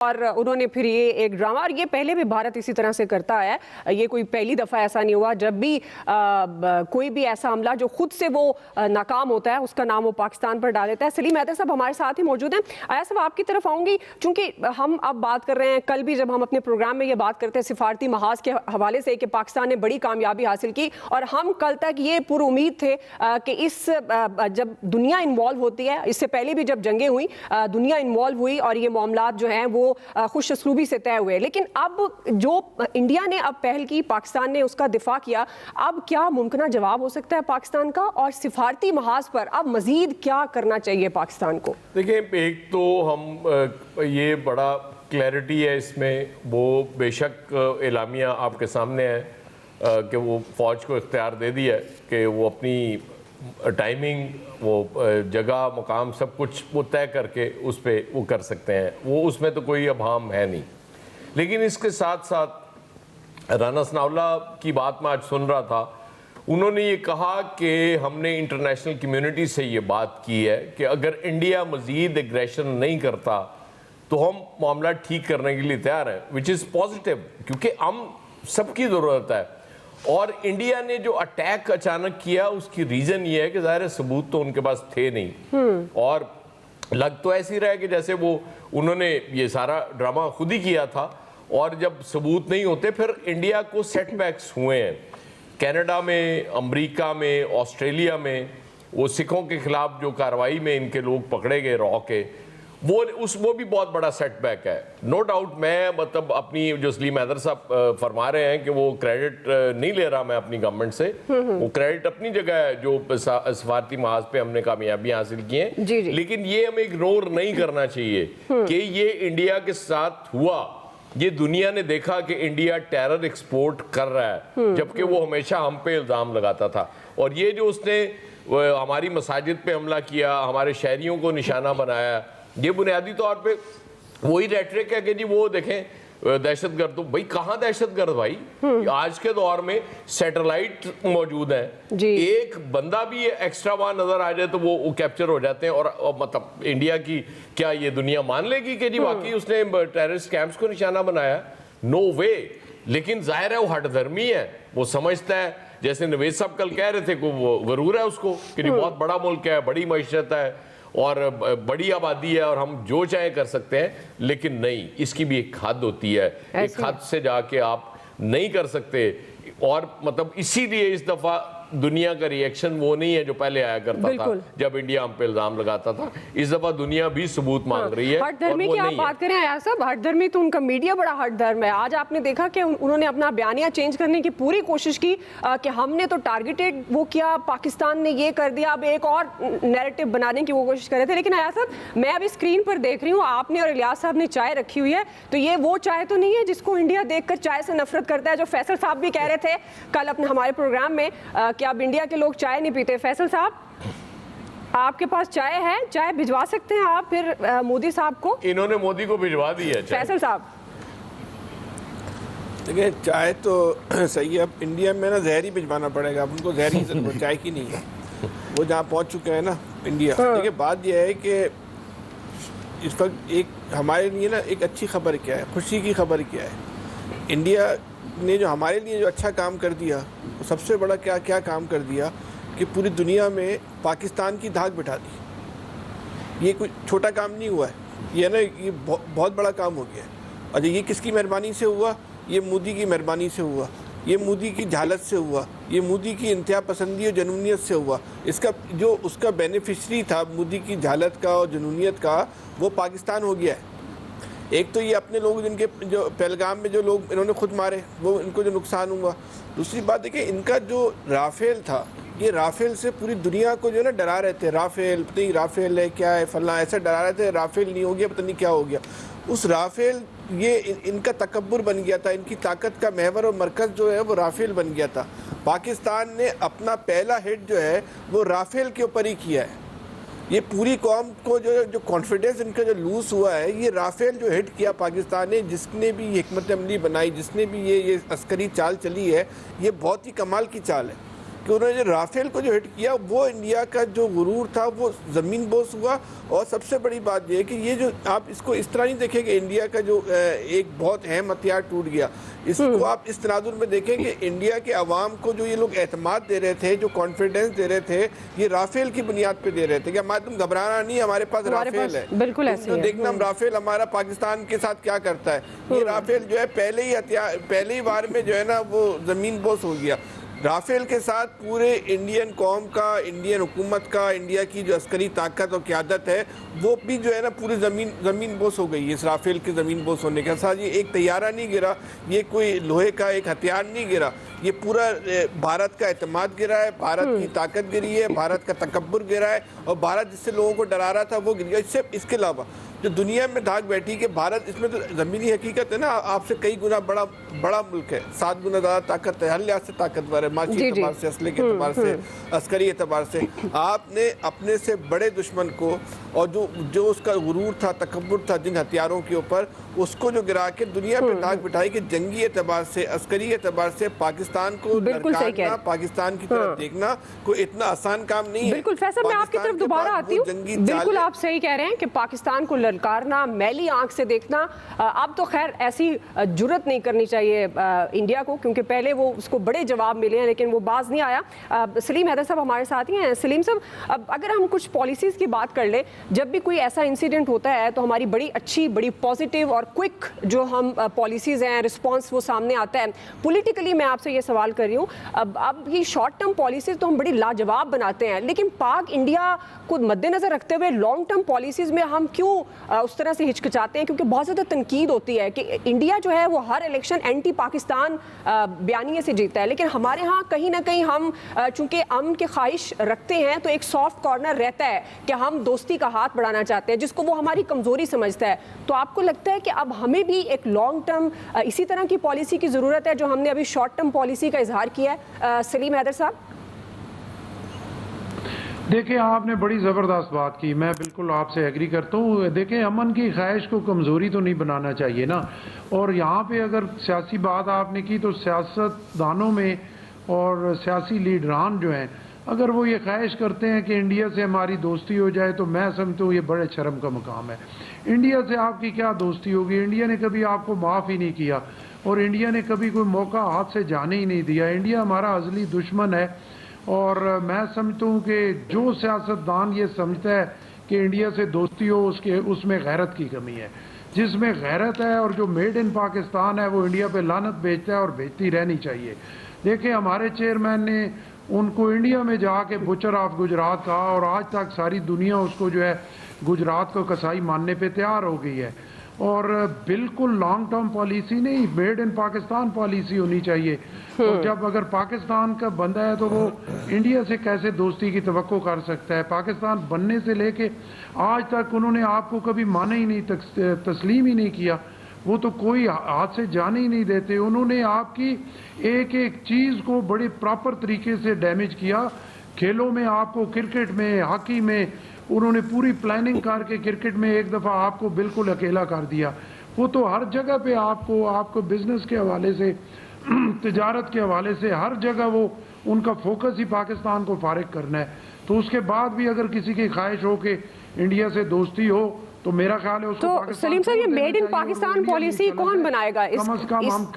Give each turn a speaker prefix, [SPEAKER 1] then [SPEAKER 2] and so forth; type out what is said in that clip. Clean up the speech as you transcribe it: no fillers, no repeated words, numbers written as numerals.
[SPEAKER 1] और उन्होंने फिर ये एक ड्रामा, और ये पहले भी भारत इसी तरह से करता है, ये कोई पहली दफ़ा ऐसा नहीं हुआ। जब भी कोई भी ऐसा हमला जो खुद से वो नाकाम होता है उसका नाम वो पाकिस्तान पर डाल देता है। सलीम हैदर साहब हमारे साथ ही मौजूद हैं। आया साहब आपकी तरफ आऊँगी, चूँकि हम अब बात कर रहे हैं, कल भी जब हम अपने प्रोग्राम में ये बात करते हैं सिफारती महाज के हवाले से कि पाकिस्तान ने बड़ी कामयाबी हासिल की, और हम कल तक ये पूरी उम्मीद थे कि इस जब दुनिया इन्वॉल्व होती है, इससे पहले भी जब जंगें हुई दुनिया इन्वॉल्व हुई और ये मामलात जो हैं वो खुश असलूबी से तय हुए। लेकिन अब जो इंडिया ने अब पहल की, पाकिस्तान ने उसका दिफा किया, अब क्या मुमकिन जवाब हो सकता है पाकिस्तान का, और सिफारती महाज पर अब मजीद क्या करना चाहिए पाकिस्तान को? देखिए,
[SPEAKER 2] एक तो हम ये बड़ा क्लैरिटी है इसमें, वो बेशक एलामिया आपके सामने है कि वो फ़ौज को इख्तियार दे दिया है कि वो अपनी टाइमिंग, वो जगह, मकाम, सब कुछ वो तय करके उस पर वो कर सकते हैं, वो उसमें तो कोई अभाम है नहीं। लेकिन इसके साथ साथ राना सनाउल्लाह की बात मैं आज सुन रहा था, उन्होंने ये कहा कि हमने इंटरनेशनल कम्युनिटी से ये बात की है कि अगर इंडिया मज़ीद एग्रेशन नहीं करता तो हम मामला ठीक करने के लिए तैयार हैं, विच इज़ पॉजिटिव, क्योंकि हम सबकी ज़रूरत है। और इंडिया ने जो अटैक अचानक किया उसकी रीज़न ये है कि ज़ाहिर सबूत तो उनके पास थे नहीं, और लग तो ऐसी रहा है कि जैसे वो उन्होंने ये सारा ड्रामा खुद ही किया था, और जब सबूत नहीं होते फिर इंडिया को सेटबैक्स हुए हैं। कनाडा में, अमेरिका में, ऑस्ट्रेलिया में वो सिखों के खिलाफ जो कार्रवाई में इनके लोग पकड़े गए रॉ के, वो भी बहुत बड़ा सेटबैक है, नो डाउट। मैं मतलब अपनी जो सलीम हैदर साहब फरमा रहे हैं कि वो क्रेडिट नहीं ले रहा मैं अपनी गवर्नमेंट से, वो क्रेडिट अपनी जगह है जो सफारती महाज पे हमने कामयाबी हासिल की है, लेकिन ये हमें इग्नोर नहीं करना चाहिए कि ये इंडिया के साथ हुआ। ये दुनिया ने देखा कि इंडिया टेरर एक्सपोर्ट कर रहा है, जबकि वो हमेशा हम पे इल्ज़ाम लगाता था। और ये जो उसने हमारी मसाजिद पे हमला किया, हमारे शहरियों को निशाना बनाया, ये बुनियादी तौर पे वही रेटरिक है कि जी वो देखें दहशतगर्द। तो भाई कहाँ दहशतगर्द भाई, आज के दौर में सैटेलाइट मौजूद है, एक बंदा भी एक्स्ट्रा वहां नजर आ जाए तो वो कैप्चर हो जाते हैं। और मतलब इंडिया की क्या ये दुनिया मान लेगी कि जी वाकई उसने टेररिस्ट कैंप्स को निशाना बनाया? नो वे। लेकिन जाहिर है वो हठधर्मी है, वो समझता है, जैसे नवेद साहब कल कह रहे थे, वो गरूर है उसको कि जी बहुत बड़ा मुल्क है, बड़ी मईशत है और बड़ी आबादी है और हम जो चाहे कर सकते हैं। लेकिन नहीं, इसकी भी एक हद होती है, एक हद से जाके आप नहीं कर सकते। और मतलब इसीलिए इस दफ़ा दुनिया का रिएक्शन वो नहीं है जो पहले आया करता था जब इंडिया हम पे इल्जाम लगाता था। इस दफा दुनिया भी सबूत मांग रही है।
[SPEAKER 1] हठधर्मी की आप बात करें आया साहब, हठधर्मी तो उनका मीडिया बड़ा हठधर्म है। आज आपने देखा कि उन्होंने अपना बयानिया चेंज करने की पूरी कोशिश की कि हमने तो टारगेटेड वो किया, पाकिस्तान ने ये कर दिया, अब एक और नैरेटिव बनाने की वो कोशिश कर रहे थे। लेकिन आया साहब, मैं अभी स्क्रीन पर देख रही हूँ, आपने और इलियास साहब ने चाय रखी हुई है, तो ये वो चाय तो नहीं है जिसको इंडिया देखकर चाय से नफरत करता है, जो फैसल साहब भी कह रहे थे कल अपने हमारे प्रोग्राम में कि अब इंडिया के लोग चाय नहीं पीते। फैसल साहब, आपके पास चाय है, चाय भिजवा सकते हैं आप फिर मोदी साहब को?
[SPEAKER 2] इन्होंने मोदी को भिजवा दी है
[SPEAKER 1] फैसल साहब।
[SPEAKER 3] देखिए, चाय तो सही है, अब इंडिया में ना जहर ही भिजवाना पड़ेगा, अब उनको जहर ही चाय की नहीं है, वो जहाँ पहुँच चुके हैं ना इंडिया। देखिए, बात यह है कि इस वक्त एक हमारे लिए ना एक अच्छी खबर क्या है, खुशी की खबर क्या है, इंडिया ने जो हमारे लिए जो अच्छा काम कर दिया, सबसे बड़ा क्या काम कर दिया कि पूरी दुनिया में पाकिस्तान की धाक बिठा दी। ये कोई छोटा काम नहीं हुआ है, ये ना ये बहुत बड़ा काम हो गया है। और ये किसकी मेहरबानी से हुआ? ये मोदी की मेहरबानी से हुआ, ये मोदी की झालत से हुआ, ये मोदी की इंतहा पसंदी और जुनूनियत से हुआ। इसका जो उसका बेनिफिशरी था मोदी की झालत का और जुनूनियत का, वो पाकिस्तान हो गया है। एक तो ये अपने लोग जिनके जो पहलगाम में जो लोग इन्होंने खुद मारे, वो इनको जो नुकसान हुआ। दूसरी बात देखिए, इनका जो राफेल था, ये राफेल से पूरी दुनिया को जो ना डरा रहे थे, राफेल पता नहीं राफेल है क्या है फलना, ऐसा डरा रहे थे, राफेल नहीं हो गया, पता नहीं क्या हो गया। उस राफेल ये इनका तकब्बुर बन गया था, इनकी ताकत का महवर और मरकज़ जो है वो राफेल बन गया था। पाकिस्तान ने अपना पहला हिट जो है वो राफेल के ऊपर ही किया है। ये पूरी कौम को जो कॉन्फिडेंस इनका जो लूज़ हुआ है, ये राफेल जो हिट किया पाकिस्तान ने, जिसने भी हिकमत अमली बनाई, जिसने भी ये अस्करी चाल चली है, ये बहुत ही कमाल की चाल है। कि उन्होंने जो राफेल को जो हिट किया वो इंडिया का जो गुरूर था वो ज़मीन बोस हुआ। और सबसे बड़ी बात यह है कि ये जो आप इसको इस तरह नहीं देखें कि इंडिया का जो एक बहुत अहम हथियार टूट गया, इसको आप इस तनाजुर में देखें कि इंडिया के अवाम को जो ये लोग एतमाद दे रहे थे, जो कॉन्फिडेंस दे रहे थे, ये राफेल की बुनियाद पे दे रहे थे कि हमारे तुम घबराना नहीं, हमारे पास राफेल है,
[SPEAKER 1] बिल्कुल ऐसे है।
[SPEAKER 3] देखना हम राफेल हमारा पाकिस्तान के साथ क्या करता है। ये राफेल जो है पहले ही वार में जो है ना वो जमीन बोस हो गया। राफेल के साथ पूरे इंडियन कौम का, इंडियन हुकूमत का, इंडिया की जो अस्करी ताकत और क़यादत है वो भी जो है ना पूरी ज़मीन बोस हो गई है। इस राफेल के ज़मीन बोस होने के साथ ये एक तैयारा नहीं गिरा, ये कोई लोहे का एक हथियार नहीं गिरा, ये पूरा भारत का एतमाद गिरा है, भारत की ताकत गिरी है, भारत का तकब्बुर गिरा है और भारत जिससे लोगों को डरा रहा था वो गिर गया। इसके अलावा जो दुनिया में धाक बैठी कि भारत, इसमें तो ज़मीनी हकीकत है ना, आपसे कई गुना बड़ा मुल्क है, 7 गुना ज़्यादा ताकत है, हर लिहाज से ताकतवर है, माशी एतबार से, असले के एतबार से, अस्करी एतबार से। आपने अपने से बड़े दुश्मन को और जो उसका गुरूर था, तकब्बुर था जिन हथियारों के ऊपर, उसको जो गिरा के दुनिया पे धाक बिठाई कि जंगी एतबार से, अस्करी एतबार से पाकिस्तान को लड़काना, पाकिस्तान की तरफ देखना कोई इतना आसान काम नहीं है।
[SPEAKER 1] बिल्कुल फैसल, मैं आपकी तरफ दोबारा आती हूँ। बिल्कुल आप सही कह रहे हैं कि पाकिस्तान को ललकारना, मैली आंख से देखना, अब तो खैर ऐसी जुर्रत नहीं करनी चाहिए इंडिया को, क्योंकि पहले वो उसको बड़े जवाब मिले हैं लेकिन वो बाज नहीं आया। सलीम हैदर साहब हमारे साथ ही हैं। सलीम साहब, अब अगर हम कुछ पॉलिसीज़ की बात कर लें, जब भी कोई ऐसा इंसिडेंट होता है तो हमारी बड़ी अच्छी, बड़ी पॉजिटिव और क्विक जो हम पॉलिसीज़ हैं, रिस्पॉन्स वो सामने आता है। पॉलिटिकली मैं आपसे ये सवाल कर रही हूँ, अब ये शॉर्ट टर्म पॉलिसीज़ तो हम बड़ी लाजवाब बनाते हैं, लेकिन पाक इंडिया को मद्देनज़र रखते हुए लॉन्ग टर्म पॉलिसीज़ में हम क्यों उस तरह से हिचकिचाते हैं? क्योंकि बहुत ज़्यादा तनकीद होती है कि इंडिया जो है वो हर इलेक्शन एंटी पाकिस्तान बयानिए से जीतता है, लेकिन हमारे यहाँ कहीं ना कहीं हम चूंकि अमन की ख्वाहिश रखते हैं तो एक सॉफ्ट कॉर्नर रहता है कि हम दोस्ती का हाथ बढ़ाना चाहते हैं, जिसको वो हमारी कमज़ोरी समझता है। तो आपको लगता है कि अब हमें भी एक लॉन्ग टर्म इसी तरह की पॉलिसी की ज़रूरत है जो हमने अभी शॉर्ट टर्म पॉलिसी का इजहार किया है? सलीम हैदर साहब,
[SPEAKER 4] देखिए, आपने बड़ी ज़बरदस्त बात की, मैं बिल्कुल आपसे एग्री करता हूँ। देखिए, अमन की ख्वाहिश को कमज़ोरी तो नहीं बनाना चाहिए ना। और यहाँ पे अगर सियासी बात आपने की तो सियासतदानों में और सियासी लीडरान जो हैं, अगर वो ये ख्वाहिश करते हैं कि इंडिया से हमारी दोस्ती हो जाए तो मैं समझता हूँ ये बड़े शर्म का मकाम है। इंडिया से आपकी क्या दोस्ती होगी? इंडिया ने कभी आपको माफ़ ही नहीं किया और इंडिया ने कभी कोई मौका हाथ से जाने ही नहीं दिया। इंडिया हमारा अज़ली दुश्मन है और मैं समझता हूँ कि जो सियासतदान ये समझता है कि इंडिया से दोस्ती हो, उसमें गैरत की कमी है। जिसमें गैरत है और जो मेड इन पाकिस्तान है वो इंडिया पे लानत भेजता है और भेजती रहनी चाहिए। देखिए, हमारे चेयरमैन ने उनको इंडिया में जाके बुचर ऑफ गुजरात कहा और आज तक सारी दुनिया उसको जो है गुजरात को कसाई मानने पे तैयार हो गई है। और बिल्कुल लॉन्ग टर्म पॉलिसी नहीं, मेड इन पाकिस्तान पॉलिसी होनी चाहिए। और जब अगर पाकिस्तान का बंदा है तो वो इंडिया से कैसे दोस्ती की तवक्को कर सकता है? पाकिस्तान बनने से लेके आज तक उन्होंने आपको कभी माना ही नहीं, तस्लीम ही नहीं किया। वो तो कोई हाथ से जाने ही नहीं देते। उन्होंने आपकी एक एक चीज़ को बड़े प्रॉपर तरीके से डैमेज किया। खेलों में आपको, क्रिकेट में, हॉकी में उन्होंने पूरी प्लानिंग करके क्रिकेट में एक दफ़ा आपको बिल्कुल अकेला कर दिया। वो तो हर जगह पे आपको बिजनेस के हवाले से, तिजारत के हवाले से हर जगह वो उनका फोकस ही पाकिस्तान को फारिग करना है। तो उसके बाद भी अगर किसी की ख्वाहिश हो कि इंडिया से दोस्ती हो तो मेरा ख्याल है उसको
[SPEAKER 1] तो सलीम सर, ये मेड इन पाकिस्तान पॉलिसी कौन बनाएगा?
[SPEAKER 4] कम अज कम हम